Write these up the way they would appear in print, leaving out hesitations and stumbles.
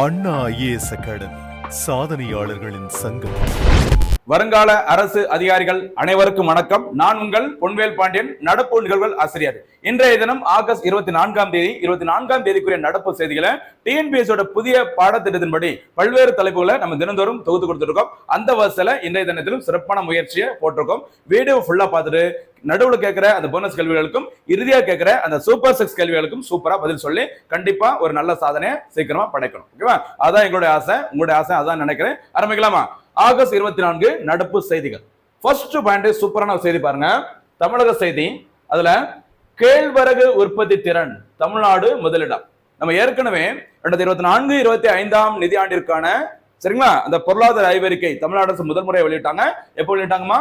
அண்ணா IAS academy சாதனையாளர்களின் சங்கம். வருங்கால அரசு அதிகாரிகள் அனைவருக்கும் வணக்கம். நான் உங்கள் பொன்வேல் பாண்டியன், நடப்பு நிகழ்வுகள் ஆசிரியர். இன்றைய தினம் ஆகஸ்ட் 24ஆம் தேதிக்குரிய நடப்பு செய்திகளை டிஎன்பிஎஸ்சியோட புதிய பாடத்திட்டத்தின்படி பல்வேறு தலைப்புகளை நம்ம தினந்தோறும் தொகுத்து கொடுத்துருக்கோம். அந்த வரிசையில இன்றைய தினத்திலும் சிறப்பான முயற்சியை போட்டிருக்கோம். வீடியோ ஃபுல்லா பார்த்துட்டு நடுவில் கேட்கிற அந்த போனஸ் கேள்விகளுக்கும் இறுதியா கேட்கிற அந்த சூப்பர் 6 கேள்விகளுக்கும் சூப்பரா பதில் சொல்லி கண்டிப்பா ஒரு நல்ல சாதனையை சீக்கிரமா படைக்கணும். ஓகேவா? அதான் எங்களுடைய ஆசை, உங்களுடைய ஆசை அதான் நினைக்கிறேன். ஆரம்பிக்கலாமா? ஆகஸ்ட் 24 நடப்பு செய்திகள். ஃபர்ஸ்ட் பாயிண்ட் சூப்பரான செய்தி பாருங்க. தமிழக செய்தி. அதுல கேழ்வரகு உற்பத்தி திறன் தமிழ்நாடு முதலிடம். நம்ம ஏற்கனவே 2024-25 நிதியாண்டிற்கான சரிங்களா அந்த பொருளாதார ஆய்வறிக்கை தமிழ்நாடு அரசு முதல் முறையை வெளியிட்டாங்க. எப்போ வெளியிட்டாங்கம்மா?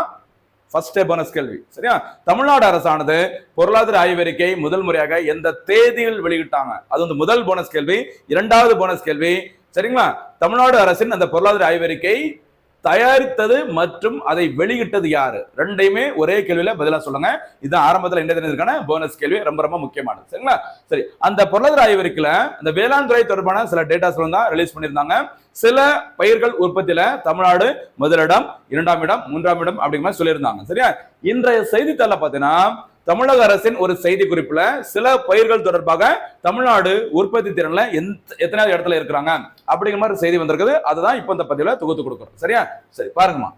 ஃபர்ஸ்ட் போனஸ் கேள்வி. சரியா? தமிழ்நாடு அரசானது பொருளாதார ஆய்வறிக்கை முதல் முறையாக எந்த தேதியில் வெளியிட்டாங்க? அது வந்து முதல் போனஸ் கேள்வி. இரண்டாவது போனஸ் கேள்வி சரிங்களா, தமிழ்நாடு அரசின் அந்த பொருளாதார ஆய்வறிக்கை தயாரித்தது மற்றும் அதை வெளியிட்டது யாரு? ரெண்டையுமே ஒரே கேள்வியில பதிலா சொல்லுங்க. இதுதான் ஆரம்பத்தில் இன்றைய தினத்திற்கான போனஸ் கேள்வி, ரொம்ப ரொம்ப முக்கியமானது. சரிங்களா? சரி, அந்த பொருளாதார ஆய்வறிக்கையில அந்த வேளாண் துறை தொடர்பான சில டேட்டாஸ் தான் ரிலீஸ் பண்ணியிருந்தாங்க. சில பயிர்கள் உற்பத்தியில தமிழ்நாடு முதலிடம், 2ஆம் இடம், 3ஆம் இடம் அப்படிங்கிற மாதிரி சொல்லியிருந்தாங்க. சரியா? இன்றைய செய்தித்தாள பாத்தீங்கன்னா தமிழக அரசின் ஒரு செய்தி குறிப்புல சில பயிர்கள் தொடர்பாக தமிழ்நாடு உற்பத்தி திறன்ல எத்தனாவது இடத்துல இருக்கிறாங்க அப்படிங்கிற மாதிரி செய்தி வந்திருக்குது. அதுதான் இப்ப இந்த பதிவுல தொகுத்து கொடுக்குறோம். சரியா? சரி, பாருங்கம்மா.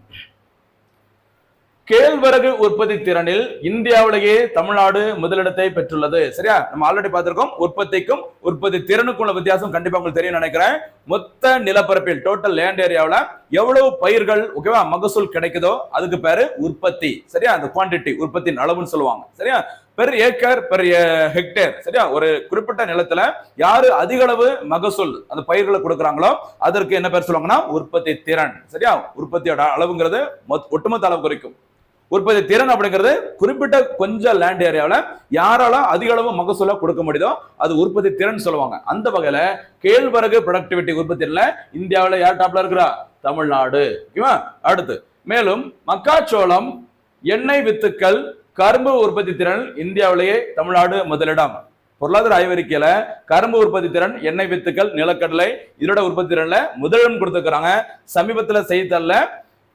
கேழ்வரகு உற்பத்தி திறனில் இந்தியாவிலேயே தமிழ்நாடு முதலிடத்தை பெற்றுள்ளது. சரியா? நம்ம ஆல்ரெடி பார்த்திருக்கோம். உற்பத்திக்கும் உற்பத்தி திறனுக்கும் உள்ள வித்தியாசம் கண்டிப்பா உங்களுக்கு தெரியும் நினைக்கிறேன். மொத்த நிலப்பரப்பில் டோட்டல் லேண்ட் ஏரியாவில் எவ்வளவு பயிர்கள் ஓகேவா மகசூல் கிடைக்குதோ அதுக்கு பேரு உற்பத்தி. சரியா? அந்த குவான்டிட்டி உற்பத்தியின் அளவுன்னு சொல்லுவாங்க. சரியா? Per acre per hectare. சரியா? ஒரு குறிப்பிட்ட நிலத்துல யாரு அதிக அளவு மகசூல் அந்த பயிர்களை கொடுக்குறாங்களோ அதற்கு என்ன பேர் சொல்லுவாங்கன்னா உற்பத்தி திறன். சரியா? உற்பத்தியோட அளவுங்கிறது ஒட்டுமொத்த அளவு குறிக்கும். உற்பத்தி திறன் அப்படிங்கிறது குறிப்பிட்ட கொஞ்சம் லேண்ட் ஏரியாவில் யாரால அதிக அளவு மகசூல கொடுக்க முடியுதோ அது உற்பத்தி திறன் சொல்லுவாங்க. அந்த வகையில கேழ்வரகு ப்ரொடக்டிவிட்டி உற்பத்தியில இந்தியாவில் யார் டாப்ல இருக்கிறா? தமிழ்நாடு. ஓகேவா? அடுத்து மேலும் மக்காச்சோளம், எண்ணெய் வித்துக்கள், கரும்பு உற்பத்தி திறன் இந்தியாவிலேயே தமிழ்நாடு முதலிடம். பொருளாதார ஆய்வறிக்கையில கரும்பு உற்பத்தி திறன், எண்ணெய் வித்துக்கள், நிலக்கடலை இதோட உற்பத்தி திறன்ல முதலிடம் கொடுத்துருக்காங்க. சமீபத்துல செய்தித்தாள்ல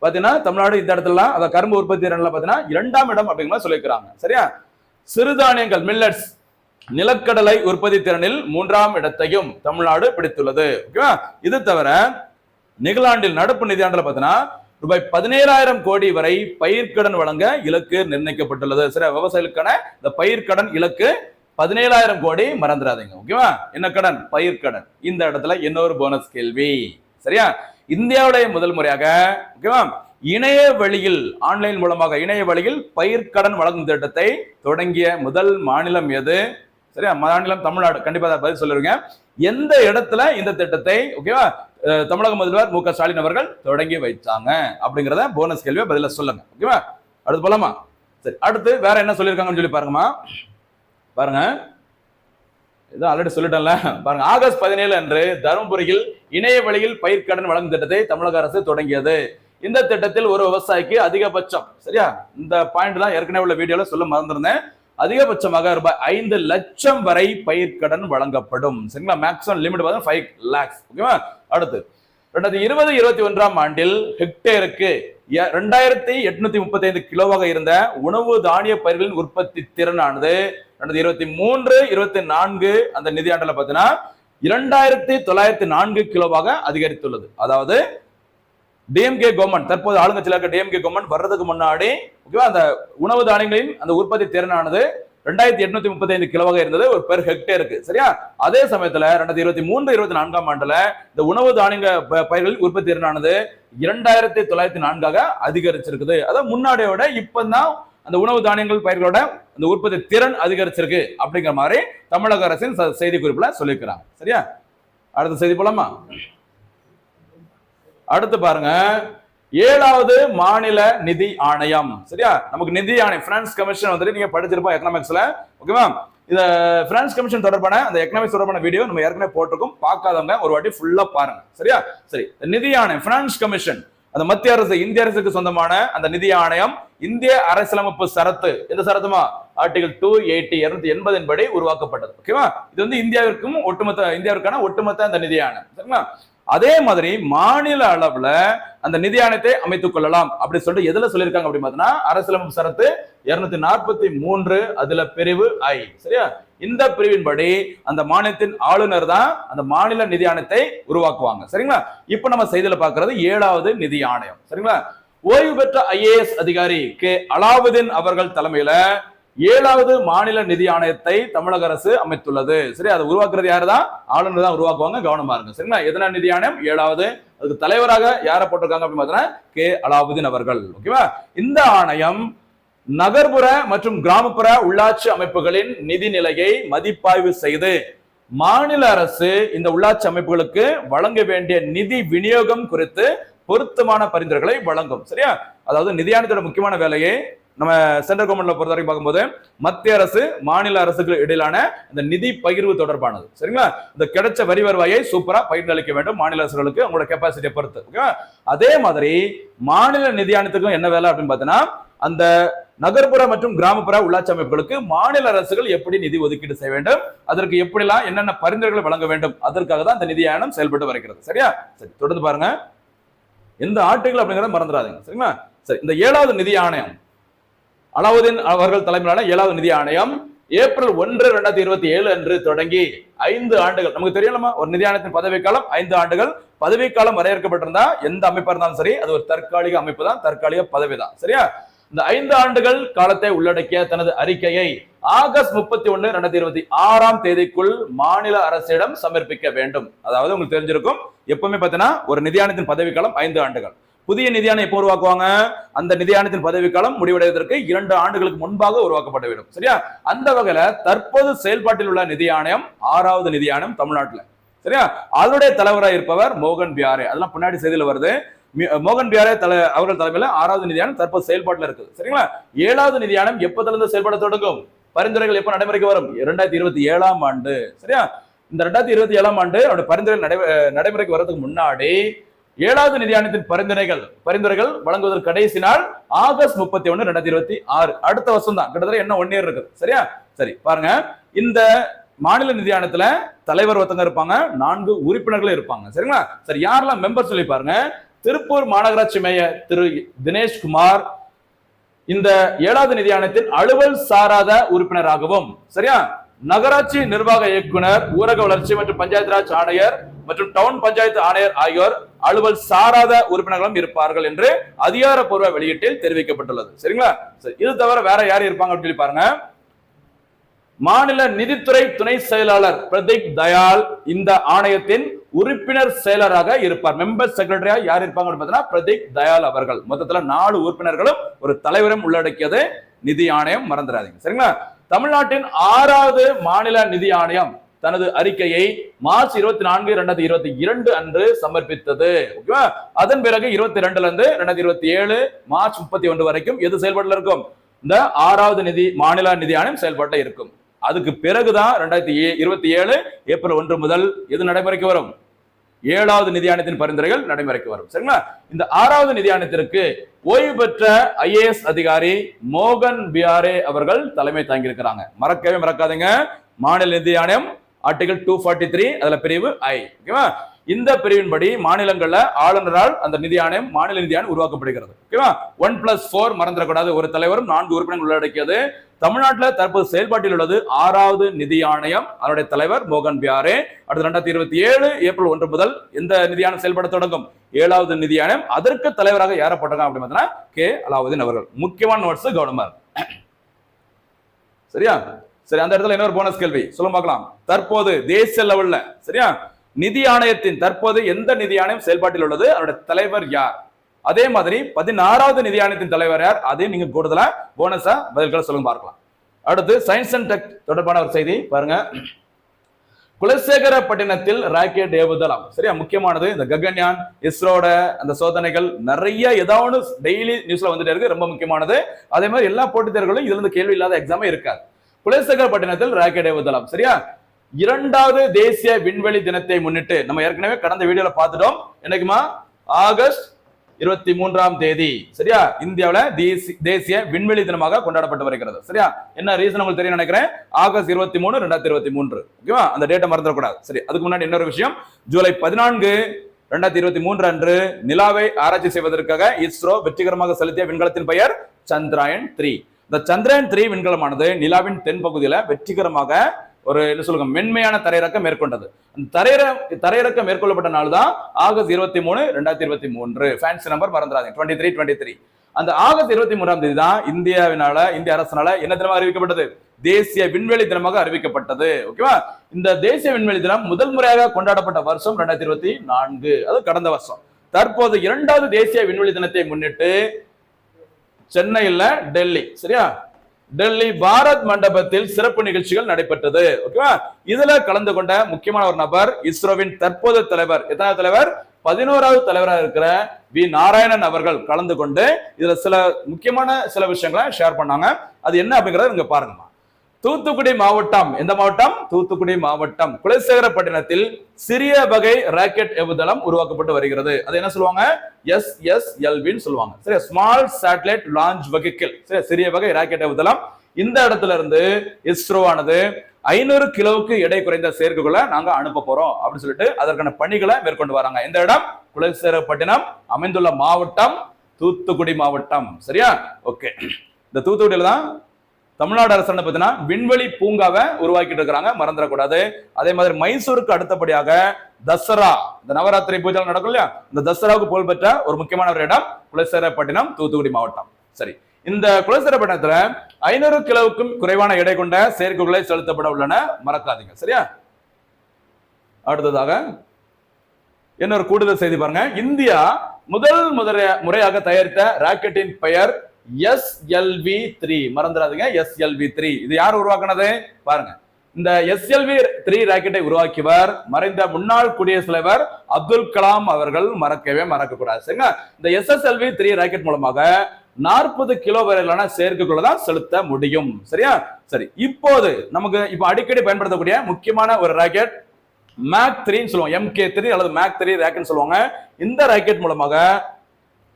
பாத்தீங்கன்னா தமிழ்நாடு இந்த இடத்துல அத கரும்பு உற்பத்தி திறன்ல பாத்தீங்கன்னா 2ஆம் இடம் அப்படிங்கிற சொல்லியிருக்கிறாங்க. சரியா? சிறுதானியங்கள் மில்லட்ஸ், நிலக்கடலை உற்பத்தி திறனில் 3ஆம் இடத்தையும் தமிழ்நாடு பிடித்துள்ளது. ஓகேவா? இது தவிர நிகழாண்டில் நடப்பு நிதியாண்டில் பாத்தீங்கன்னா ரூபாய் 17,000 கோடி வரை பயிர்க்கடன் வழங்க இலக்கு நிர்ணயிக்கப்பட்டுள்ளது. சரியா? விவசாயிகளுக்கான இந்த பயிர்க்கடன் இலக்கு 17,000 கோடி, மறந்துடாதீங்க. ஓகேவா? என்ன கடன்? பயிர்க்கடன். இந்த இடத்துல இன்னொரு போனஸ் கேள்வி. சரியா? இந்தியாவுடைய முதல் முறையாக ஓகேவா இணைய வழியில் ஆன்லைன் மூலமாக இணைய வழியில் பயிர்க்கடன் வழங்கும் திட்டத்தை தொடங்கிய முதல் மாநிலம் எது? சரியா? மாநிலம் தமிழ்நாடு. கண்டிப்பா பதில் சொல்லுவீங்க. எந்த இடத்துல இந்த திட்டத்தை ஓகேவா தமிழக முதல்வர் மு க ஸ்டாலின் அவர்கள் தொடங்கி வைத்தாங்க அப்படிங்கிறத போனஸ் கேள்வியை பதில சொல்லுங்க. ஓகேவா? அடுத்து போலாமா? சரி, அடுத்து வேற என்ன சொல்லியிருக்காங்கன்னு சொல்லி பாருங்கம்மா. பாருங்க, இது ஆல்ரெடி சொல்லிட்டேன்ல. பாருங்க, ஆகஸ்ட் 17 அன்று தருமபுரியில் இணைய வழியில் பயிர்க்கடன் வழங்கும் திட்டத்தை தமிழக அரசு தொடங்கியது. இந்த திட்டத்தில் ஒரு விவசாயிக்கு அதிகபட்சம் சரியா இந்த பாயிண்ட் தான் ஏற்கனவே உள்ள வீடியோல சொல்ல மறந்திருந்தேன். அதிகபட்சமாக ரூபாய் 5 லட்சம் வரை பயிர்க்கடன் வழங்கப்படும். சரிங்களா? Maximum limit 5 lakhs. ஓகேவா? அடுத்து 2020-21 ஆண்டில் ஹெக்டேருக்கு 2835 கிலோவாக இருந்த உணவு தானிய பயிர்களின் உற்பத்தி திறனானது 2023-24 அந்த நிதியாண்டில் பார்த்தீங்கன்னா 2904 கிலோவாக அதிகரித்துள்ளது. அதாவது டிஎம்கே கவர்மெண்ட், தற்போது ஆளுங்கட்சியில் இருக்க டிஎம்கே கவர்மெண்ட் வர்றதுக்கு முன்னாடி அந்த உணவு தானியங்களின் அந்த உற்பத்தி திறனானது 2835 கிலோவாக இருந்தது ஒரு பெர் ஹெக்டேருக்கு. சரியா? அதே சமயத்துல 2023-24 ஆண்டுல இந்த உணவு தானிய பயிர்களின் உற்பத்தி திறனானது 2904 அதிகரிச்சிருக்குது. அதாவது முன்னாடியோட இப்பதான் அந்த உணவு தானியங்கள் பயிர்களோட அந்த உற்பத்தி திறன் அதிகரிச்சிருக்கு அப்படிங்கிற மாதிரி தமிழக அரசின் செய்தி குறிப்புல சொல்லியிருக்கிறாங்க. சரியா? அடுத்த செய்தி போலாமா? அடுத்து பாருங்க, 7வது மாநில நிதி ஆணையம். சரியா? நமக்கு நிதி ஆணையம் பினான்ஸ் கமிஷன் வந்துட்டு நீங்க படிச்சிருப்போம் எக்கனாமிக்ஸ்ல. ஓகேவா? இந்த பினான்ஸ் கமிஷன் தொடர்பான அந்த எக்கனாமிக்ஸ் தொடர்பான வீடியோ நம்ம ஏற்கனவே போட்டிருக்கோம். பார்க்காதவங்க ஒரு வாட்டி ஃபுல்லா பாருங்க. சரியா? சரி, நிதி ஆணையம் பினான்ஸ் கமிஷன் அந்த மத்திய அரசு இந்திய அரசுக்கு சொந்தமான அந்த நிதி ஆணையம் இந்திய அரசியலமைப்பு சரத்து எந்த சரத்துமா ஆர்டிகல் 280 படி உருவாக்கப்பட்டது. ஓகேவா? இது வந்து இந்தியாவிற்கான ஒட்டுமொத்த அந்த நிதி ஆணையம். சரிங்களா? அதே மாதிரி மாநில அளவுல அந்த நிதி ஆணையத்தை அமைத்துக் கொள்ளலாம் அப்படி சொல்லிட்டு எதுல சொல்லியிருக்காங்க அப்படின்னு பார்த்தீங்கன்னா அரசியலமைப்பு சரத்து 243 அதுல பிரிவு ஐ. சரியா? இந்த பிரிவின்படி அந்த மாநிலத்தின் ஆளுநர் தான் அந்த மாநில நிதி ஆணையத்தை உருவாக்குவாங்க. சரிங்களா? இப்ப நம்ம செய்தியில பார்க்கிறது 7வது நிதி ஆணையம். சரிங்களா? ஓய்வு பெற்ற IAS அதிகாரி கே அலாவுதீன் அவர்கள் தலைமையில 7வது மாநில நிதி ஆணையத்தை தமிழக அரசு அமைத்துள்ளது. சரி, அதை உருவாக்குறது யாருதான்? ஆளுநர் தான் உருவாக்குவாங்க. கவனமா இருங்க. சரிங்களா? எதனா நிதி ஆணையம் 7வது, அதுக்கு தலைவராக யாரை போட்டிருக்காங்க அப்படின்னு பார்த்தீங்கன்னா கே அலாவுதீன் அவர்கள். ஓகேவா? இந்த ஆணையம் நகர்ப்புற மற்றும் கிராமப்புற உள்ளாட்சி அமைப்புகளின் நிதி நிலையை மதிப்பாய்வு செய்து மாநில அரசு இந்த உள்ளாட்சி அமைப்புகளுக்கு வழங்க வேண்டிய நிதி விநியோகம் குறித்து பொருத்தமான பரிந்துரைகளை வழங்கும். சரியா? அதாவது நிதி ஆணையத்தோட முக்கியமான வேலையை நம்ம சென்ட்ரல் கவர்மெண்ட்ல பொறுத்த வரைக்கும் பார்க்கும்போது மத்திய அரசு மாநில அரசுக்கு இடையிலான இந்த நிதி பகிர்வு தொடர்பானது. சரிங்களா? இந்த கிடைச்ச வரி வருவாயை சூப்பரா பகிர்ந்து அளிக்க வேண்டும் மாநில அரசுகளுக்கு அவங்களோட கெப்பாசிட்டியை பொறுத்து. ஓகேவா? அதே மாதிரி மாநில நிதி ஆணையத்துக்கும் என்ன வேலை அப்படின்னு பார்த்தீங்கன்னா அந்த நகர்ப்புற மற்றும் கிராமப்புற உள்ளாட்சி அமைப்புகளுக்கு மாநில அரசுகள் எப்படி நிதி ஒதுக்கீடு செய்ய வேண்டும், அதற்கு எப்படிலாம் என்னென்ன பரிந்துரைகளை வழங்க வேண்டும், அதற்காக தான் இந்த நிதி ஆணையம் செயல்பட்டு வருகிறது. சரியா? சரி, தொடர்ந்து பாருங்க. எந்த ஆர்டிகல் அப்படிங்கிறத மறந்துடாதீங்க. சரிங்களா? சரி, இந்த 7வது நிதி ஆணையம் அலாவுதீன் அவர்கள் தலைமையிலான 7வது நிதி ஆணையம் ஏப்ரல் 1, 2027 அன்று தொடங்கி 5 ஆண்டுகள், நமக்கு தெரியலாமா ஒரு நிதி ஆணையத்தின் பதவிக்காலம் 5 ஆண்டுகள். பதவிக்காலம் வரையறுக்கப்பட்டிருந்தா எந்த அமைப்பா இருந்தாலும் சரி அது ஒரு தற்காலிக அமைப்பு தான், தற்காலிக பதவி தான். சரியா? இந்த 5 ஆண்டுகள் காலத்தை உள்ளடக்கிய தனது அறிக்கையை ஆகஸ்ட் 31, 2026 மாநில அரசிடம் சமர்ப்பிக்க வேண்டும். அதாவது உங்களுக்கு தெரிஞ்சிருக்கும் எப்பவுமே பார்த்தீங்கன்னா ஒரு நிதி ஆணையத்தின் பதவிக்காலம் 5 ஆண்டுகள். புதிய நிதி ஆணையம் எப்போ உருவாக்குவாங்க? அந்த நிதி ஆணையத்தின் பதவிக்காலம் முடிவடைவதற்கு 2 ஆண்டுகளுக்கு முன்பாக உருவாக்கப்பட வேண்டும். சரியா? அந்த வகையில தற்போது செயல்பாட்டில் உள்ள நிதி ஆணையம் 6வது நிதி ஆணையம் தமிழ்நாட்டில். சரியா? அதனுடைய தலைவராக இருப்பவர் மோகன் பியாரே. அதெல்லாம் பின்னாடி செய்தியில வருது. மோகன் பியாரே அவர்கள் தலைமையில 6வது நிதி ஆணையம் தற்போது செயல்பாட்டில் இருக்குது. சரிங்களா? 7வது நிதி ஆணையம் எப்போதிலிருந்து செயல்பட தொடங்கும்? பரிந்துரைகள் எப்ப நடைமுறைக்கு வரும்? 2027 ஆண்டு. சரியா? இந்த 2027 ஆண்டு அவருடைய பரிந்துரைகள் நடைமுறைக்கு வர்றதுக்கு முன்னாடி 7வது நிதி ஆணையத்தின் பரிந்துரைகள் வழங்குவதற்கு கடைசி நாள் ஆகஸ்ட் 31, 2026. அடுத்த வருஷம் தான், கிட்டத்தட்ட என்ன 1 இயர் இருக்குது. சரியா? சரி, பாருங்க. இந்த மாநில நிதி ஆணையத்துல தலைவர் ஒருத்தங்க இருப்பாங்க, 4 உறுப்பினர்கள் இருப்பாங்க. சரிங்களா? சரி, யாரெல்லாம் மெம்பர் சொல்லி பாருங்க. திருப்பூர் மாநகராட்சி மேயர் திரு தினேஷ்குமார் இந்த 7வது நிதி ஆணையத்தின் அலுவல் சாராத உறுப்பினராகவும், சரியா, நகராட்சி நிர்வாக இயக்குனர், ஊரக வளர்ச்சி மற்றும் பஞ்சாயத்து ராஜ் ஆணையர் மற்றும் டவுன் பஞ்சாயத்து ஆணையர் ஆகியோர் அலுவல் சாராத உறுப்பினர்களும் இருப்பார்கள் என்று அதிகாரப்பூர்வ வெளியீட்டில் தெரிவிக்கப்பட்டுள்ளது. சரிங்களா? இது தவிர வேற யார் இருப்பாங்க அப்படின்னு பாருங்க. மாநில நிதித்துறை துணை செயலாளர் பிரதீக் தயாள் இந்த ஆணையத்தின் உறுப்பினர் செயலராக இருப்பார். மெம்பர் செக்ரட்டரியா யார் இருப்பாங்க பார்த்தீங்கன்னா பிரதீக் தயாள் அவர்கள். மொத்தத்துல 4 உறுப்பினர்களும் ஒரு தலைவரும் உள்ளடக்கியது நிதி ஆணையம், மறந்துடாதீங்க. சரிங்களா? தமிழ்நாட்டின் 6வது மாநில நிதி ஆணையம் தனது அறிக்கையை மார்ச் 24, 2022 அன்று சமர்ப்பித்தது. ஓகேவா? அதன் பிறகு 22 இருந்து 2027 மார்ச் 31 வரைக்கும் எது செயல்பாட்டில் இருக்கும்? இந்த 6வது மாநில நிதி ஆணையம் செயல்பாட்டில் இருக்கும். அதுக்கு பிறகுதான் 2027 ஏப்ரல் 1 முதல் எது நடைமுறைக்கு வரும்? 7வது நிதி ஆணையத்தின் பரிந்துரைகள் நடைமுறைக்கு வரும். சரிங்களா? இந்த 6வது நிதி ஆணையத்திற்கு ஓய்வு பெற்ற IAS அதிகாரி மோகன் பியாரே அவர்கள் தலைமை தாங்கியிருக்கிறாங்க. மறக்கவே மறக்காதீங்க. மாநில நிதி ஆணையம் ஆர்டிகல் 243 அதுல பிரிவு ஐ. ஓகேவா? இந்த பிரிவின்படி மாநிலங்கள்ல ஆளுநரால் அந்த நிதி ஆணையம் மாநில நிதி ஆணையம் உருவாக்கப்படுகிறது. ஓகேவா? 1+4 மறந்துடக்கூடாது. ஒரு தலைவரும் 4 உறுப்பினர்கள் உள்ளடக்கியது. தமிழ்நாட்டில் தற்போது செயல்பாட்டில் உள்ளது 6வது நிதி ஆணையம். அதனுடைய தலைவர் மோகன் பியாரே. அடுத்து 2027 ஏப்ரல் 1 முதல் எந்த நிதி ஆணையம் செயல்பட தொடங்கும்? 7வது நிதி ஆணையம். அதற்கு தலைவராக யாரை போட்டாங்க அப்படின்னு பார்த்தீங்கன்னா கே அலாவுதீன் அவர்கள். முக்கியமான நோட்ஸ் கவனமா சரியா? சரி, அந்த இடத்துல இன்னொரு போனஸ் கேள்வி சொல்ல பார்க்கலாம். தற்போது தேசிய லெவல்ல, சரியா, நிதி ஆணையத்தின் தற்போது எந்த நிதி ஆணையம் செயல்பாட்டில் உள்ளது? அவருடைய தலைவர் யார்? அதே மாதிரி 16வது நிதி ஆணையத்தின் தலைவர் யார்? அதையும் நீங்க கூடுதலா போனஸா பதில்களை சொல்லுங்க பார்க்கலாம். அடுத்து சயின்ஸ் அண்ட் டெக் தொடர்பான ஒரு செய்தி பாருங்க. குலசேகரப்பட்டினத்தில் ராக்கெட் ஏவுதளம். சரியா? முக்கியமானது. இந்த ககன்யான் இஸ்ரோட அந்த சோதனைகள் நிறைய ஏதாவது டெய்லி நியூஸ்ல வந்துட்டே இருக்கு. ரொம்ப முக்கியமானது. அதே மாதிரி எல்லா போட்டித் தேர்வுகளும் இதுல இருந்து கேள்வி இல்லாத எக்ஸாமே இருக்காது. குலசேகரப்பட்டினத்தில் ராக்கெட் ஏவுதளம். சரியா? 2வது தேசிய விண்வெளி தினத்தை முன்னிட்டு நம்ம ஏற்கனவே கடந்த வீடியோல பார்த்துட்டோம். என்னைக்குமா? ஆகஸ்ட் 23ஆம் தேதி சரியா இந்தியாவில தேசிய விண்வெளி தினமாக கொண்டாடப்பட்டு வருகிறது. சரியா என்ன ரீசன் உங்களுக்கு தெரியும் நினைக்கிறேன். ஆகஸ்ட் 23 2023 ஓகேவா, அந்த டேட்டை மறந்துடக்கூடாது. சரி, அதுக்கு முன்னாடி இன்னொரு விஷயம், ஜூலை 14 2023 அன்று நிலாவை ஆராய்ச்சி செய்வதற்காக இஸ்ரோ வெற்றிகரமாக செலுத்திய விண்கலத்தின் பெயர் சந்திராயன் 3. இந்த சந்திராயன் 3 விண்கலமானது நிலாவின் தென்பகுதியில வெற்றிகரமாக ஒரு என்ன சொல்லுங்க மென்மையான தரையிறக்கம் மேற்கொண்டது. அந்த தரையிறக்கம் மேற்கொள்ளப்பட்ட நாள் தான் ஆகஸ்ட் 23 2023. ஃபேன்சி நம்பர் மறந்துடாதீங்க, 23. அந்த ஆகஸ்ட் 23ஆம் தேதி தான் இந்திய அரசினால என்ன தினமாக அறிவிக்கப்பட்டது? தேசிய விண்வெளி தினமாக அறிவிக்கப்பட்டது. ஓகேவா, இந்த தேசிய விண்வெளி தினம் முதல் முறையாக கொண்டாடப்பட்ட வருஷம் 2024, அது கடந்த வருஷம். தற்போது 2வது தேசிய விண்வெளி தினத்தை முன்னிட்டு சென்னையில் டெல்லி சரியா டெல்லி பாரத் மண்டபத்தில் சிறப்பு நிகழ்ச்சிகள் நடைபெற்றது. ஓகேவா, இதுல கலந்து கொண்ட முக்கியமான ஒரு நபர் இஸ்ரோவின் தற்போது தலைவர், எத்தனாவது தலைவர்? 11வது தலைவராக இருக்கிற வி நாராயணன் அவர்கள் கலந்து கொண்டு இதுல முக்கியமான சில விஷயங்களை ஷேர் பண்ணாங்க. அது என்ன அப்படிங்கறத நீங்க பாருங்க. தூத்துக்குடி மாவட்டம், எந்த மாவட்டம்? தூத்துக்குடி மாவட்டம் குலசேகரப்பட்டினத்தில் சிறிய வகை ராக்கெட் ஏவுதளம் உருவாக்கப்பட்டு வருகிறது. அது என்ன சொல்லுவாங்க? SSLVன்னு சொல்லுவாங்க. சரி, ஸ்மால் சேட்டலைட் லான்ச் வெஹிக்கிள். சரி, சிறிய வகை ராக்கெட் ஏவுதளம். இந்த இடத்துல இருந்து இஸ்ரோவானது 500 கிலோவுக்கு எடை குறைந்த செயற்கைகளை நாங்க அனுப்ப போறோம் அப்படின்னு சொல்லிட்டு அதற்கான பணிகளை மேற்கொண்டு வராங்க. இந்த இடம் குலசேகரப்பட்டினம் அமைந்துள்ள மாவட்டம் தூத்துக்குடி மாவட்டம். சரியா? ஓகே, இந்த தூத்துக்குடியில தான் தமிழ்நாடு அரசு பார்த்தீங்கன்னா விண்வெளி பூங்காவை உருவாக்கிட்டு இருக்கிறாங்க, மறந்துடக்கூடாது. அதே மாதிரி மைசூருக்கு அடுத்தபடியாக தசரா, இந்த நவராத்திரி பூஜை நடக்கும் இல்லையா, இந்த தசராவுக்கு புகழ்பெற்ற ஒரு முக்கியமான ஒரு இடம் குலசேகரப்பட்டினம் தூத்துக்குடி மாவட்டம். சரி, இந்த குலசேகரப்பட்டினத்துல 500 கிலோவுக்கும் குறைவான எடை கொண்ட செயற்கைகளை செலுத்தப்பட உள்ளன, மறக்காதீங்க. சரியா? அடுத்ததாக இன்னொரு கூடுதல் செய்தி பாருங்க. இந்தியா முதல் முறையாக தயாரித்த ராக்கெட்டின் பெயர் SLV-3. மறந்துடாதீங்க, SLV-3. இது யார் உருவாக்குனது பாருங்க. இந்த SLV-3 ராக்கெட்டை உருவாக்கியவர் மறைந்த முன்னாள் குடியரசுத் தலைவர் அப்துல் கலாம் அவர்கள், மறக்க கூடாது. சரிங்களா? இந்த SLV-3 ராக்கெட் மூலமாக 40 கிலோ வரையிலான செயற்கைக்குள்ள தான் செலுத்த முடியும். சரியா? சரி, இப்போது நமக்கு அடிக்கடி பயன்படுத்தக்கூடிய முக்கியமான ஒரு ராக்கெட் மேக் 3 சொல்லுவாங்க, MK3 அல்லது மேக் 3 ராக்கெட் சொல்லுவாங்க. இந்த ராக்கெட் மூலமாக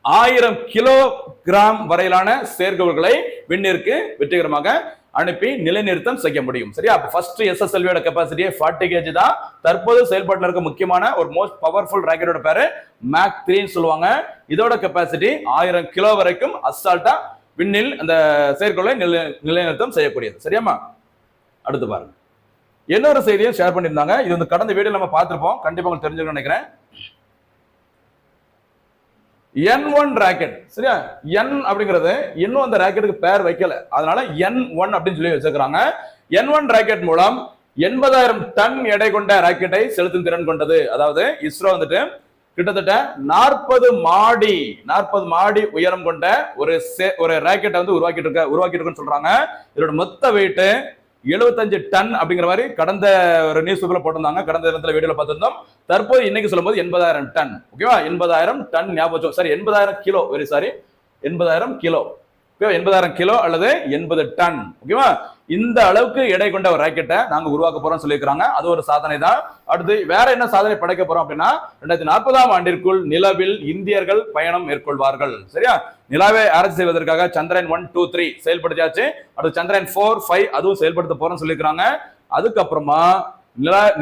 1000 கிலோகிராம் வரையிலான செயற்கைகளை விண்ணிற்கு வெற்றிகரமாக அனுப்பி நிலைநிறுத்தம் செய்ய முடியும். சரியா? ஃபர்ஸ்ட் SSLV கெபாசிட்டியே 40 kg தான். தற்போது செயல்பாட்டில் இருக்க முக்கியமான ஒரு மோஸ்ட் பவர்ஃபுல் ராக்கெட்டோட பேரு மேக் 3 சொல்லுவாங்க. இதோட கெபாசிட்டி 1000 கிலோ வரைக்கும் அசால்ட்டா விண்ணில் அந்த செயற்கைகளை நிலைநிறுத்தம் செய்யக்கூடியது. சரியாமா? அடுத்து பாருங்க, இன்னொரு செய்தியை ஷேர் பண்ணியிருந்தாங்க. இது வந்து கடந்த வீடியோ நம்ம பார்த்திருப்போம், கண்டிப்பா உங்களுக்கு தெரிஞ்சுக்கணும்னு நினைக்கிறேன். N1 rocket. சரியா? N அப்படிங்கிறது இன்னும் அந்த ராக்கெட்டுக்கு பேர் வைக்கல, அதனால N1 அப்படின்னு சொல்லி வச்சிருக்காங்க. N1 ராக்கெட் மூலம் 80,000 டன் எடை கொண்ட ராக்கெட்டை செலுத்தும் திறன் கொண்டது. அதாவது இஸ்ரோ வந்துட்டு கிட்டத்தட்ட 40 மாடி உயரம் கொண்ட ஒரு ராக்கெட்டை வந்து உருவாக்கிட்டு இருக்குன்னு சொல்றாங்க. இதோட மொத்த வெயிட் 75 டன் அப்படிங்கிற மாதிரி கடந்த ஒரு நியூஸ் பேப்பர்ல போட்டிருந்தாங்க, கடந்த இடத்துல வீடியோல பார்த்திருந்தோம். தற்போது இன்னைக்கு சொல்லும்போது 80,000 டன். ஓகேவா? 80,000 டன் ஞாபகம், சரி 80,000 கிலோ, 80,000 கிலோ. 80,000 கிலோ அல்லது 80 டன். ஓகேவா? இந்த அளவுக்கு எடை கொண்ட ஒரு ராக்கெட்டை நாங்க உருவாக்க போறோம் சொல்லியிருக்காங்க. அது ஒரு சாதனை தான். அடுத்து வேற என்ன சாதனை படைக்க போறோம் அப்படின்னா 2040ஆம் ஆண்டிற்குள் நிலவில் இந்தியர்கள் பயணம் மேற்கொள்வார்கள். சரியா? நிலாவை ஆராய்ச்சி செய்வதற்காக சந்திரன் 1, 2, 3 செயல்படுத்தியாச்சு. அடுத்து சந்திரன் 4, 5 அதுவும் செயல்படுத்த போறோம் சொல்லியிருக்காங்க. அதுக்கப்புறமா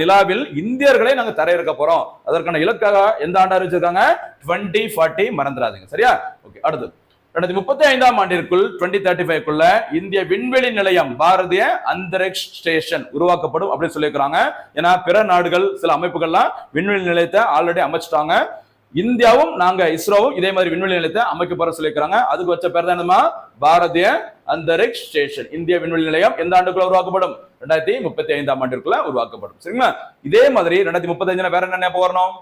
நிலாவில் இந்தியர்களை நாங்க தரையிறக்க போறோம். அதற்கான இலக்காக எந்த ஆண்டு அறிவிச்சிருக்காங்க? 2040, மறந்துடாதீங்க. சரியா? ஓகே, அடுத்து 2035ஆம் ஆண்டிற்குள் 2035க்குள்ள இந்திய விண்வெளி நிலையம் பாரதிய அந்தரிக்ஷ் ஸ்டேஷன் உருவாக்கப்படும் அப்படின்னு சொல்லியிருக்காங்க. ஏன்னா பிற நாடுகள் சில அமைப்புகள்லாம் விண்வெளி நிலையத்தை ஆல்ரெடி அமைச்சிட்டாங்க. இந்தியாவும் நாங்க இஸ்ரோவும் இதே மாதிரி விண்வெளி நிலையத்தை அமைக்க போற சொல்லியிருக்காங்க. அதுக்கு வச்ச பேர் தான் என்னமா? பாரதிய அந்தரிக்ஷ் ஸ்டேஷன். இந்திய விண்வெளி நிலையம் எந்த ஆண்டுக்குள்ள உருவாக்கப்படும்? 2035ஆம் ஆண்டிற்குள்ள உருவாக்கப்படும். சரிங்களா? இதே மாதிரி 2035 வேற என்ன வரணும்?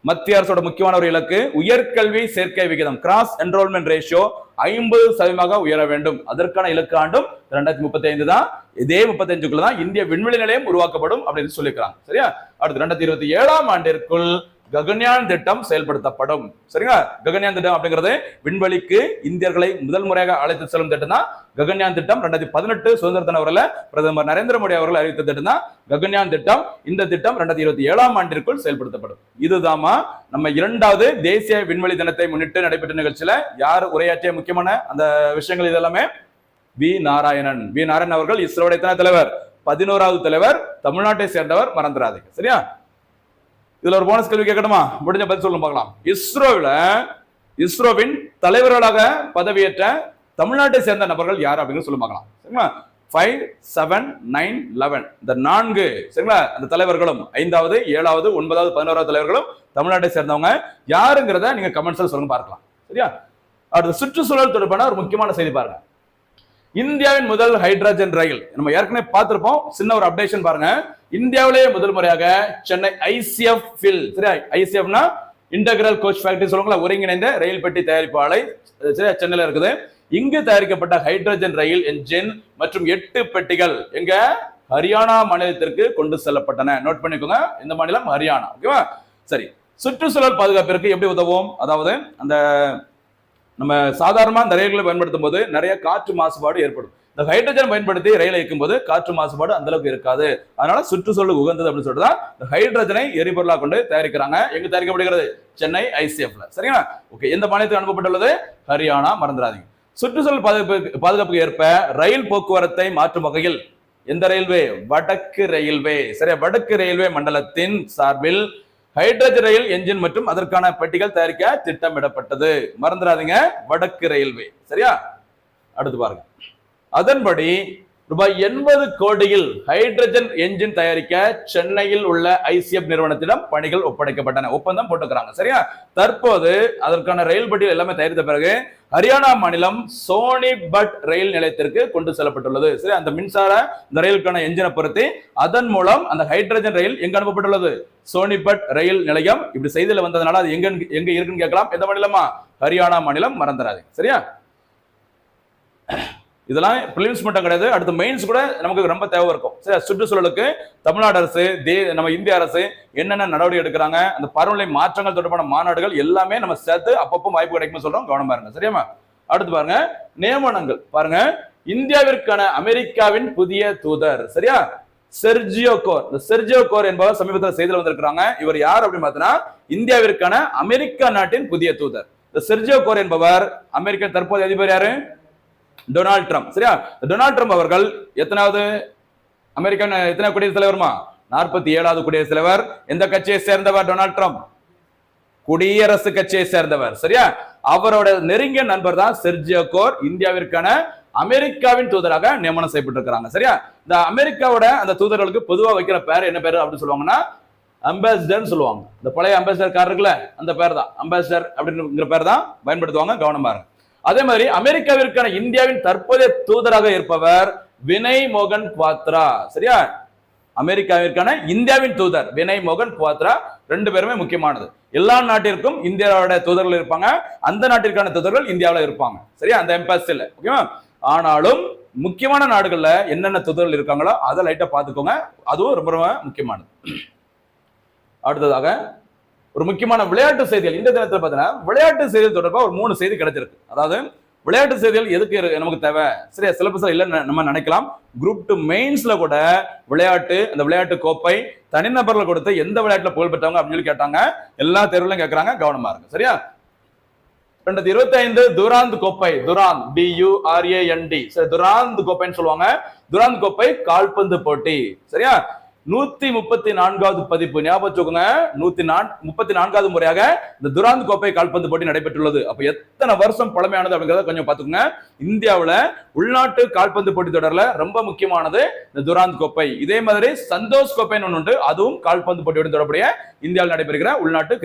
மத்திய அரசோட முக்கியமான ஒரு இலக்கு உயர்கல்வி சேர்க்கை விகிதம், கிராஸ் என்ரோல்மெண்ட் ரேஷியோ 50% உயர வேண்டும். அதற்கான இலக்கு ஆண்டும் 2035 தான். இதே 35க்குள்ள தான் இந்திய விண்வெளி நிலையம் உருவாக்கப்படும் அப்படின்னு சொல்லியிருக்காங்க. சரியா? அடுத்து 2027ஆம் ஆண்டிற்குள் ககன்யான் திட்டம் செயல்படுத்தப்படும். சரிங்களா? ககன்யான் திட்டம் அப்படிங்கிறது விண்வெளிக்கு இந்தியர்களை முதல் முறையாக அழைத்து செல்லும் திட்டம் தான் ககன்யான் திட்டம். 2018 சுதந்திர தின அவர்ல பிரதமர் நரேந்திர மோடி அவர்கள் அறிவித்த திட்டம் தான் ககன்யான் திட்டம். இந்த திட்டம் 2027ஆம் ஆண்டிற்குள் செயல்படுத்தப்படும். இதுதாமா நம்ம 2வது தேசிய விண்வெளி தினத்தை முன்னிட்டு நடைபெற்ற நிகழ்ச்சியில யார் உரையாற்றிய முக்கியமான அந்த விஷயங்கள் இதெல்லாமே வி நாராயணன் அவர்கள் இஸ்ரோடைய தலைவர், 11வது தலைவர், தமிழ்நாட்டை சேர்ந்தவர், மறந்துடாதீங்க. சரியா? இதுல ஒரு போனஸ் கேள்வி கேட்கணுமா? முடிஞ்ச பதில் சொல்லுங்க பார்க்கலாம். இஸ்ரோவின் தலைவர்களாக பதவியேற்ற தமிழ்நாட்டை சேர்ந்த நபர்கள் யார் அப்படின்னு சொல்லி பார்க்கலாம். சரிங்களா? 5, 7, 9, 11 இந்த 4 சரிங்களா அந்த தலைவர்களும் 5வது, 7வது, 9வது, 11வது தலைவர்களும் தமிழ்நாட்டை சேர்ந்தவங்க யாருங்கிறத நீங்க கமெண்ட்ஸ்ல சொல்லுங்க பார்க்கலாம். சரியா? அடுத்து சுற்றுச்சூழல் தொடர்பான ஒரு முக்கியமான செய்தி பாருங்க. இந்தியாவின் முதல் ஹைட்ரஜன் ரயில் நம்ம ஏற்கனவே பார்த்திருப்போம். சின்ன ஒரு அப்டேஷன் பாருங்க. இந்தியாவிலேயே முதல் முறையாக சென்னை ICF ஃபில், சரியா? ICFனா இன்டகிரல் கோச் ஃபேக்டரி சொல்லுவாங்களா, ஒருங்கிணைந்த ரயில் பெட்டி தயாரிப்பு ஆலை, சரியா, சென்னையில இருக்குது. இங்கு தயாரிக்கப்பட்ட ஹைட்ரஜன் ரயில் என்ஜின் மற்றும் 8 பெட்டிகள் எங்க ஹரியானா மாநிலத்திற்கு கொண்டு செல்லப்பட்டன. நோட் பண்ணிக்கோங்க, இந்த மாநிலம் ஹரியானா. ஓகேவா? சரி, சுற்றுச்சூழல் பாதுகாப்பிற்கு எப்படி உதவும்? அதாவது அந்த நம்ம சாதாரணமா இந்த ரயில்களை பயன்படுத்தும் போது நிறைய காற்று மாசுபாடு ஏற்படும். இந்த ஹைட்ரஜன் பயன்படுத்தி ரயிலை இயக்கும் போது காற்று மாசுபாடு அந்த அளவுக்கு இருக்காது. அதனால சுற்றுச்சூழலுக்கு உகந்தது அப்படின்னு சொல்லிட்டு தான் இந்த ஹைட்ரஜனை எரிபொருளாக கொண்டு தயாரிக்கிறாங்க. எங்க தயாரிக்கப்படுகிறது? சென்னை ICFல. சரிங்களா? ஓகே, எந்த மாநிலத்துக்கு அனுப்பப்பட்டுள்ளது? ஹரியானா. மறந்துடாதீங்க. சுற்றுச்சூழல் பாதுகாப்புக்கு ஏற்ப ரயில் போக்குவரத்தை மாற்றும் வகையில் எந்த ரயில்வே? வடக்கு ரயில்வே. சரியா? வடக்கு ரயில்வே மண்டலத்தின் சார்பில் ஹைட்ரஜன் ரயில் என்ஜின் மற்றும் அதற்கான பெட்டிகள் தயாரிக்க திட்டமிடப்பட்டது. மறந்துடாதீங்க, வடக்கு ரயில்வே. சரியா? அடுத்து பாருங்க. அதன்படி ரூபாய் 80 கோடியில் ஹைட்ரஜன் என்ஜின் தயாரிக்க சென்னையில் உள்ள ICF நிறுவனத்திடம் பணிகள் ஒப்படைக்கப்பட்டன. ஒப்பந்தம் போட்டுக்கிறாங்க. சரியா? தற்போது அதற்கான ரயில் பெட்டிகள் எல்லாமே தயாரித்த பிறகு ஹரியானா மாநிலம் சோனிபட் ரயில் நிலையத்திற்கு கொண்டு செல்லப்பட்டுள்ளது. சரி, அந்த மின்சார இந்த ரயிலுக்கான என்ஜினை பொறுத்து அதன் மூலம் அந்த ஹைட்ரஜன் ரயில் எங்க அனுப்பப்பட்டுள்ளது? சோனிபட் ரயில் நிலையம். இப்படி செய்தியில வந்ததுனால அது எங்க இருக்குன்னு கேட்கலாம். எந்த மாநிலமா? ஹரியானா மாநிலம். மறந்துடாதீங்க. சரியா? இதெல்லாம் பிலிம்ஸ் மட்டும் கிடையாது, அடுத்து மெயின்ஸ் கூட நமக்கு ரொம்ப தேவை இருக்கும். சரி, சுற்றுச்சூழலுக்கு தமிழ்நாடு அரசு, நம்ம இந்திய அரசு என்னென்ன நடவடிக்கை எடுக்கிறாங்க, அந்த பருவநிலை மாற்றங்கள் தொடர்பான மாநாடுகள் எல்லாமே நம்ம சேர்த்து அப்பப்போ வாய்ப்பு கிடைக்கும் சொல்றோம். கவனம் பாருங்க. சரியாமா? அடுத்து பாருங்க, நியமனங்கள் பாருங்க. இந்தியாவிற்கான அமெரிக்காவின் புதிய தூதர், சரியா, செர்ஜியோ கோர். இந்த செர்ஜியோ கோர் என்பவர் சமீபத்தில் செய்தியில் வந்திருக்கிறாங்க. இவர் யார் அப்படின்னு பார்த்தீங்கன்னா இந்தியாவிற்கான அமெரிக்கா நாட்டின் புதிய தூதர். இந்த செர்ஜியோ கோர் என்பவர் அமெரிக்க தற்போதைய அதிபர் யாரு? Donald Trump. சரியா? டொனால்ட் ட்ரம்ப் அவர்கள் எத்தனாவது அமெரிக்கன் எத்தனை குடியரசுத் தலைவருமா? 47வது குடியரசுத் தலைவர். எந்த கட்சியை சேர்ந்தவர் டொனால்ட் ட்ரம்ப்? குடியரசு கட்சியை சேர்ந்தவர். சரியா? அவரோட நெருங்கிய நண்பர் தான் செர்ஜியோ கோர். இந்தியாவிற்கான அமெரிக்காவின் தூதராக நியமனம் செய்யப்பட்டிருக்கிறாங்க. சரியா? இந்த அமெரிக்காவோட அந்த தூதர்களுக்கு பொதுவா வைக்கிற பேர் என்ன பேரு அப்படின்னு சொல்லுவாங்கன்னா அம்பாசிடர் சொல்லுவாங்க. இந்த பழைய அம்பாசிடர் கார் இருக்குல்ல, அந்த பேர் தான் அம்பாசிடர் அப்படிங்கிற பேர் தான் பயன்படுத்துவாங்க. கவனமா இருங்க. அதே மாதிரி அமெரிக்காவிற்கான இந்தியாவின் தற்போதைய தூதராக இருப்பவர் வினய் மோகன் குவாத்ரா. சரியா? அமெரிக்காவிற்கான இந்தியாவின் தூதர் வினய் மோகன் குவாத்ரா. 2 பேருமே முக்கியமானது. எல்லா நாட்டிற்கும் இந்தியாவோட தூதர்கள் இருப்பாங்க, அந்த நாட்டிற்கான தூதர்கள் இந்தியாவில் இருப்பாங்க. சரியா? அந்த எம்பாசில. ஓகேவா? ஆனாலும் முக்கியமான நாடுகள்ல என்னென்ன தூதர்கள் இருக்காங்களோ அதை லைட்டா பாத்துக்கோங்க. அதுவும் ரொம்ப ரொம்ப முக்கியமானது. அடுத்ததாக ஒரு முக்கியமான விளையாட்டு செய்திகள் இந்த தினத்தில் பார்த்தீங்கன்னா விளையாட்டு செய்திகள் தொடர்பாக ஒரு 3 செய்தி கிடைச்சிருக்கு. அதாவது விளையாட்டு செய்திகள் எதுக்கு நமக்கு தேவை? சரியா? சிலபஸ்ல இல்லைன்னு நம்ம நினைக்கலாம். குரூப் 2 மெயின்ஸ்ல கூட விளையாட்டு, அந்த விளையாட்டு கோப்பை தனிநபர்கள் கொடுத்து எந்த விளையாட்டுல புகழ் பெற்றவங்க அப்படின்னு சொல்லி கேட்டாங்க. எல்லா தேர்வுலையும் கேட்கறாங்க. கவனமா இருக்கு. சரியா? 2025 துராந்த் கோப்பை, துராந்த் DURAND, சரி, துராந்த் கோப்பைன்னு சொல்லுவாங்க. துராந்த் கோப்பை கால்பந்து போட்டி. சரியா? 134வது பதிப்பு. ஞாபகம் வச்சுக்கோங்க, 134வது முறையாக இந்த துராந்த் கோப்பை கால்பந்து போட்டி நடைபெற்றுள்ளது. அப்ப எத்தனை வருஷம் பழமையானது அப்படிங்கறத கொஞ்சம் பாத்துக்கோங்க. இந்தியாவுல உள்நாட்டு கால்பந்து போட்டி தொடர்ல ரொம்ப முக்கியமானது இந்த துராந்த் கோப்பை. இதே மாதிரி சந்தோஷ் கோப்பைன்னு ஒன்று உண்டு, அதுவும் கால்பந்து போட்டியோடு தொடர்புடைய இந்தியாவில் நடைபெறுகிற உள்நாட்டு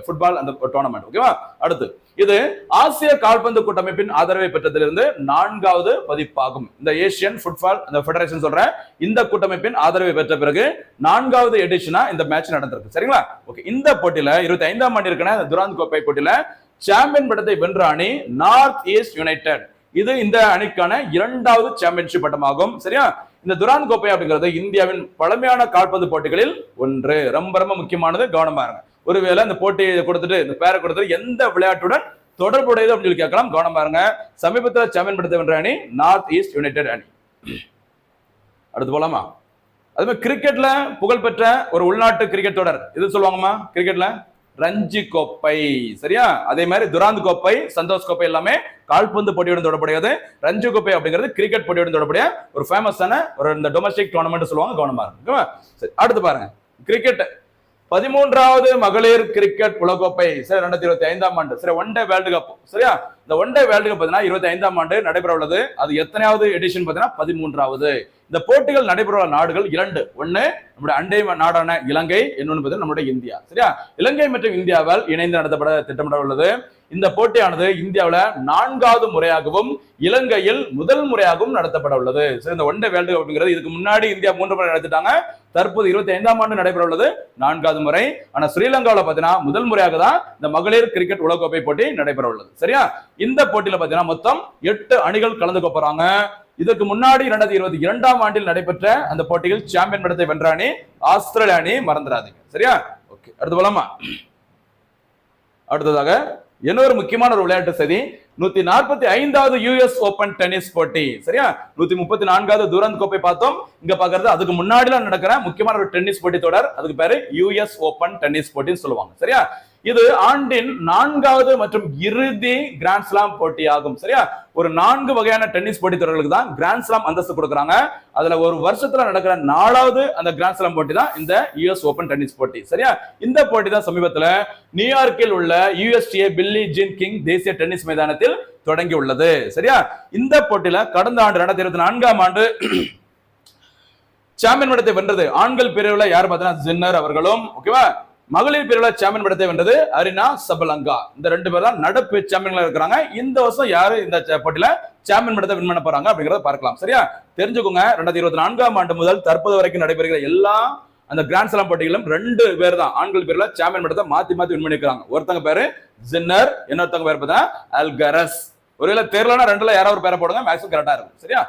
ஃபுட்பால் அந்த டோர்னமெண்ட். ஓகேவா? அடுத்து இது ஆசிய கால்பந்து கூட்டமைப்பின் ஆதரவை பெற்றதிலிருந்து 4வது பதிப்பாகும். இந்த ஏசியன் ஃபுட்பால் அந்த ஃபெடரேஷன் சொல்ற இந்த கூட்டமைப்பின் ஆதரவை பெற்ற பிறகு 4வது எடிஷனா இந்த மேட்ச் நடந்திருக்கு. சரிங்களா? ஓகே, இந்த போட்டியில 25ஆம் ஆண்டு இருக்கிற துராந்த் கோப்பை போட்டியில சாம்பியன் பட்டத்தை வென்ற அணி நார்த் ஈஸ்ட் யுனைடெட். இது இந்த அணிக்கான 2வது சாம்பியன்ஷிப் பட்டமாகும். சரியா? இந்த துராந்த் கோப்பை அப்படிங்கிறது இந்தியாவின் பழமையான கால்பந்து போட்டிகளில் ஒன்று. ரொம்ப ரொம்ப முக்கியமானது. கவனமா இருங்க. ஒருவேளை இந்த போட்டியை கொடுத்துட்டு இந்த பேரை கொடுத்துட்டு எந்த விளையாட்டுடன் தொடர்புடையது அப்படின்னு சொல்லி கேட்கலாம். கவனம் பாருங்க. சமீபத்தில் சாம்பியன் பட்டத்தை வென்ற அணி நார்த் ஈஸ்ட் யுனைடெட் அணி. அடுத்து போலாமா? அது மாதிரி கிரிக்கெட்ல புகழ்பெற்ற ஒரு உள்நாட்டு கிரிக்கெட் தொடர் இது சொல்லுவாங்கம்மா. கிரிக்கெட்ல ரஞ்சி கோப்பை, சரியா? அதே மாதிரி துராந்த் கோப்பை, சந்தோஷ் கோப்பை எல்லாமே கால்பந்து போட்டியுடன் தொடர்புடையது. ரஞ்சி கோப்பை அப்படிங்கிறது கிரிக்கெட் போட்டியுடன் தொடர்புடைய ஒரு ஃபேமஸான ஒரு இந்த டொமஸ்டிக் டோர்னமெண்ட் சொல்லுவாங்க. கவனமா இருக்கு. சரி, அடுத்து பாருங்க. கிரிக்கெட் 13வது மகளிர் கிரிக்கெட் உலகக்கோப்பை சரி 2025ஆம் ஆண்டு சரி ஒன் டே வேர்ல்டு கப், சரியா? இந்த ஒன் டே வேர்ல்டு கப் 25ஆம் ஆண்டு நடைபெற உள்ளது. அது எத்தனையாவது எடிஷன் 13வது. இந்த போட்டிகள் நடைபெற நாடுகள் 2. ஒன்னு நம்முடைய அண்டை நாடான இலங்கை, இன்னொன்று நம்முடைய இந்தியா, சரியா? இலங்கை மற்றும் இந்தியாவால் இணைந்து நடத்தப்பட திட்டமிட உள்ளது. இந்த போட்டியானது இந்தியாவில் 4வது முறையாகவும் இலங்கையில் முதல் முறையாகவும் நடத்தப்பட உள்ளது. சரி, இந்த ஒன் டே வேர்ல்டு கப் அப்படிங்கிறது இதுக்கு முன்னாடி இந்தியா 3 முறை நடத்திட்டாங்க. தற்போது 25ஆம் ஆண்டு நடைபெற உள்ளது 4வது முறை. ஆனா ஸ்ரீலங்காவில் பாத்தீங்கன்னா முதல் முறையாக தான் இந்த மகளிர் கிரிக்கெட் உலகக்கோப்பை போட்டி நடைபெற உள்ளது, சரியா? இந்த போட்டியில பாத்தீங்கன்னா மொத்தம் 8 அணிகள் கலந்துக்க போறாங்க. இதற்கு முன்னாடி 2022ஆம் ஆண்டில் நடைபெற்ற அந்த போட்டியில் சாம்பியன் பட்டத்தை வென்ற அணி ஆஸ்திரேலியா அணி, மறந்துடாதீங்க, சரியா? ஓகே, அடுத்து போலாமா? அடுத்ததாக இன்னொரு முக்கியமான ஒரு விளையாட்டு செய்தி. 145வது யுஎஸ் ஓபன் டென்னிஸ் போட்டி, சரியா? 134வது துரந்த் கோப்பை பார்த்தோம். இங்க பாக்குறது அதுக்கு முன்னாடிலாம் நடக்கிற முக்கியமான ஒரு டென்னிஸ் போட்டி தொடர். அதுக்கு பேரு யுஎஸ் ஓபன் டென்னிஸ் போட்டின்னு சொல்லுவாங்க, சரியா? இது ஆண்டின் 4வது மற்றும் இறுதி கிராண்ட் ஸ்லாம் போட்டி ஆகும், சரியா? ஒரு 4 வகையான டென்னிஸ் போட்டி தொடர்களுக்கு தான் கிராண்ட் ஸ்லாம் அந்தஸ்து கொடுக்குறாங்க. அதுல ஒரு வருஷத்துல நடக்கிற 4வது அந்த கிராண்ட் ஸ்லாம் போட்டி தான் இந்த யுஎஸ் ஓபன் டென்னிஸ் போட்டி, சரியா? இந்த போட்டி தான் சமீபத்துல நியூயார்க்கில் உள்ள யுஎஸ்டிஏ பில்லி ஜீன் கிங் தேசிய டென்னிஸ் மைதானத்தில் தொடங்கி உள்ளது, சரியா? இந்த போட்டியில கடந்த ஆண்டு 2024ஆம் ஆண்டு சாம்பியன் பட்டத்தை வென்றது ஆண்கள் பிரிவுல யார் பார்த்தீங்கன்னா ஜின்னர் அவர்களும், ஓகேவா? மகளிர் பிரிவுல சாம்பியன் பட்டத்தை வென்றது அரினா சபலங்கா. இந்த 2 பேர் தான் நடப்பு சாம்பியன்களா இருக்கிறாங்க. இந்த வருஷம் யாரு இந்த போட்டியில சாம்பியன் பட்டத்தை வின் பண்ண போறாங்க அப்படிங்கறத பார்க்கலாம், சரியா? தெரிஞ்சுக்கோங்க. 2024ஆம் ஆண்டு முதல் தற்போது வரைக்கும் நடைபெறுகிற எல்லா அந்த கிராண்ட் ஸ்லாம் போட்டிகளும் 2 பேர் தான் ஆண்கள் பிரிவுல சாம்பியன் பட்டத்தை மாத்தி வின் பண்ணிருக்காங்க. ஒருத்தங்க பேரு ஜின்னர், இன்னொருத்தங்க பேர் பார்த்தா அல்கரஸ். ஒருவேளை தெரியலனா 2ல யாராவது ஒரு பேரை போடுங்க, மேக்ஸிமம் கரெக்டா இருக்கும், சரியா?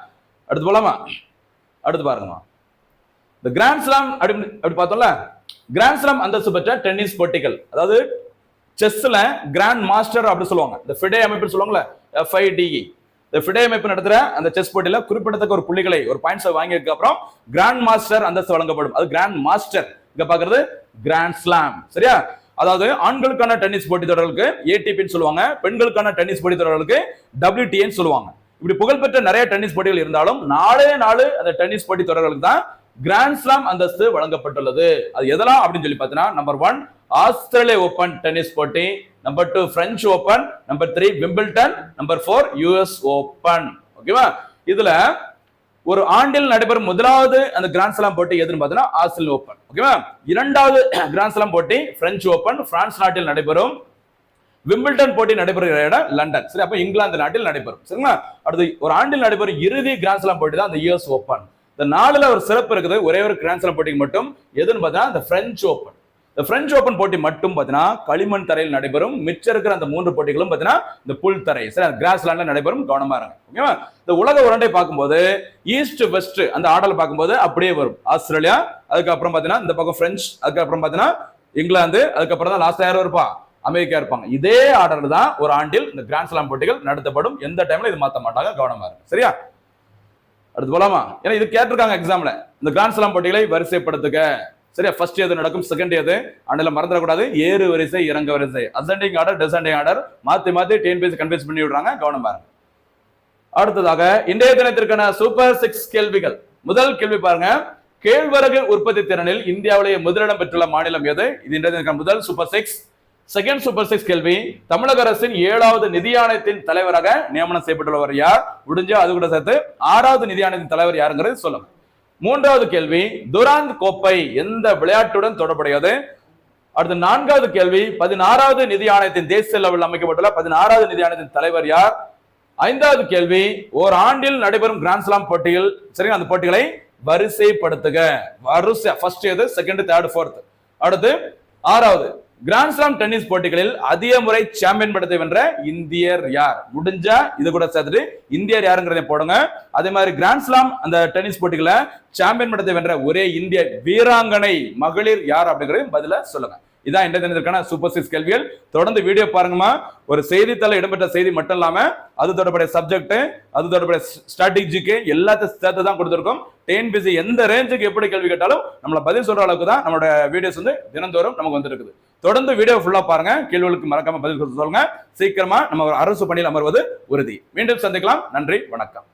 அடுத்து போலாமா? அடுத்து பாருங்கம்மா. இந்த கிராண்ட் ஸ்லாம் அப்படி பார்த்தோம்ல, கிராண்ட் ஸ்லாம் அந்தஸ்து பெற்ற டென்னிஸ் போட்டிகள், அதாவது செஸ்ல கிராண்ட் மாஸ்டர் அப்படி சொல்லுவாங்க. இந்த ஃபிடே அமைப்பு சொல்லுவாங்கல்ல, FIDE. இந்த ஃபிடே அமைப்பு நடத்துற அந்த செஸ் போட்டியில குறிப்பிடத்தக்க ஒரு புள்ளிகளை ஒரு பாயிண்ட்ஸ் வாங்கியதுக்கு அப்புறம் கிராண்ட் மாஸ்டர் அந்தஸ்து வழங்கப்படும். அது கிராண்ட் மாஸ்டர். இங்க பாக்குறது கிராண்ட் ஸ்லாம், சரியா? அதாவது ஆண்களுக்கான டென்னிஸ் போட்டி தொடர்களுக்கு ATPன்னு சொல்லுவாங்க, பெண்களுக்கான டென்னிஸ் போட்டி தொடர்களுக்கு WTAன்னு சொல்லுவாங்க. இப்படி புகழ்பெற்ற நிறைய டென்னிஸ் போட்டிகள் இருந்தாலும் 4 அந்த டென்னிஸ் போட்டி தொடர்களுக்கு தான் கிராண்ட் ஸ்லாம் அந்தஸ்து வழங்கப்பட்டுள்ளது. அது எதெல்லாம் அப்படின்னு சொல்லி பார்த்தீங்கன்னா, நம்பர் 1 ஆஸ்திரேலியா ஓபன் டென்னிஸ் போட்டி, number 2 French open, number 3 Wimbledon, number 4 US open, ஓகேவா? இதுல ஒரு ஆண்டில் நடைபெறும் முதலாவது அந்த கிராண்ட் ஸ்லாம் போட்டி எதுன்னு பார்த்தீங்கன்னா ஆஸ்திரேலியா ஓபன், ஓகேவா? 2வது கிராண்ட் ஸ்லாம் போட்டி பிரெஞ்சு ஓபன், பிரான்ஸ் நாட்டில் நடைபெறும். விம்பிள்டன் போட்டி நடைபெறுகிற இடம் லண்டன், சரி? அப்ப இங்கிலாந்து நாட்டில் நடைபெறும், சரிங்களா? அடுத்து ஒரு ஆண்டில் நடைபெறும் இறுதி கிராண்ட் ஸ்லாம் போட்டி தான் அந்த US ஓபன். இந்த 4ல ஒரு சிறப்பு இருக்குது. ஒரே ஒரு கிராண்ட் ஸ்லாம் போட்டிக்கு மட்டும். எதுன்னு பார்த்தீங்கன்னா இந்த பிரெஞ்சு ஓபன். இந்த பிரெஞ்சு ஓபன் போட்டி மட்டும் பார்த்தீங்கன்னா களிமண் தரையில் நடைபெறும். மிச்சம் இருக்கிற அந்த 3 போட்டிகளும் பார்த்தீங்கன்னா இந்த புல் தரை, சரி, கிராஸ் லேண்ட்ல நடைபெறும். கவனமா இருங்க, ஓகேவா? இந்த உலக உருண்டை பார்க்கும்போது ஈஸ்ட் வெஸ்ட் அந்த ஆர்டர் பார்க்கும்போது அப்படியே வரும். ஆஸ்திரேலியா, அதுக்கப்புறம் பார்த்தீங்கன்னா இந்த பக்கம் பிரெஞ்சு, அதுக்கப்புறம் பார்த்தீங்கன்னா இங்கிலாந்து, அதுக்கப்புறம் தான் லாஸ்ட் யாரும் இருப்பா, அமெரிக்கா இருப்பாங்க. இதே ஆர்டர் தான் ஒரு ஆண்டில் இந்த கிராண்ட் ஸ்லாம் போட்டிகள் நடத்தப்படும். எந்த டைம்ல இது மாற்ற மாட்டாங்க, கவனமா இருக்கு, சரியா? அடுத்து போலாமா? ஏன்னா இது கேட்டிருக்காங்க எக்ஸாம்ல. இந்த கிராண்ட் ஸ்லாம் போட்டிகளை வரிசைப்படுத்துக, சரியா? ஃபர்ஸ்ட் எது நடக்கும், செகண்ட் எது, ஆண்டில் மறந்துடக்கூடாது. ஏறு வரிசை, இறங்க வரிசை, அசெண்டிங் ஆர்டர், டிசெண்டிங் ஆர்டர் மாத்தி TNPSC கன்ஃபியூஸ் பண்ணி விடுறாங்க, கவனமா இருங்க. அடுத்ததாக இன்றைய தினத்திற்கான சூப்பர் 6 கேள்விகள். முதல் கேள்வி பாருங்க. கேழ்வரகு உற்பத்தி திறனில் இந்தியாவிலேயே முதலிடம் பெற்றுள்ள மாநிலம் எது? இது இன்றைய தினத்திற்கான முதல் சூப்பர் 6. செகண்ட் சூப்பர் 6 கேள்வி. தமிழக அரசின் 7வது நிதி ஆணையத்தின் தலைவராக நியமனம் செய்யப்பட்டுள்ளவர் யார்? முடிஞ்சா அது கூட சேர்த்து 6வது நிதி ஆணையத்தின் தலைவர் யாருங்கிறது சொல்லுங்க. மூன்றாவது கேள்வி, துராந்த் கோப்பை எந்த விளையாட்டுடன் தொடர்புடையது? அடுத்து 4வது கேள்வி, 16வது நிதி ஆணையத்தின் தேசிய லெவலில் அமைக்கப்பட்டுள்ள 16வது நிதி ஆணையத்தின் தலைவர் யார்? 5வது கேள்வி, ஓர் ஆண்டில் நடைபெறும் கிராண்ட் ஸ்லாம் போட்டிகள், சரி, அந்த போட்டிகளை வரிசைப்படுத்துக. வரிசை ஃபர்ஸ்ட் எது, செகண்ட், தேர்ட், ஃபோர்த். அடுத்து 6வது கிராண்ட் ஸ்லாம் டென்னிஸ் போட்டிகளில் அதிக முறை சாம்பியன் பட்டத்தை வென்ற இந்தியர் யார்? முடிஞ்சா இது கூட சேர்த்துட்டு இந்தியர் யாருங்கிறத போடுங்க. அதே மாதிரி கிராண்ட் ஸ்லாம் அந்த டென்னிஸ் போட்டிகளை சாம்பியன் பட்டத்தை வென்ற ஒரே இந்திய வீராங்கனை மகளிர் யார் அப்படிங்கறத பதில சொல்லுங்க. இதான் இந்த தினத்திற்கான சூப்பர் 6 கேள்விகள். தொடர்ந்து வீடியோ பாருங்கம்மா. ஒரு செய்தித்தாள இடம்பெற்ற செய்தி மட்டும் இல்லாம அது தொடர்புடைய சப்ஜெக்ட், அது தொடர்புடைய ஸ்ட்ராட்டஜிக்கு எல்லாத்தையும் சேர்த்து தான் கொடுத்திருக்கோம். டிஎன்பிஎஸ்சி எந்த ரேஞ்சுக்கு எப்படி கேள்வி கேட்டாலும் நம்மள பதில் சொல்ற அளவுக்கு தான் நம்மளோட வீடியோஸ் வந்து தினந்தோறும் நமக்கு வந்துருக்குது. தொடர்ந்து வீடியோ ஃபுல்லா பாருங்க. கேள்விகளுக்கு மறக்காம பதில் சொல்லுங்க. சீக்கிரமா நம்ம அரசு பணியில் அமர்வது உறுதி. மீண்டும் சந்திக்கலாம். நன்றி, வணக்கம்.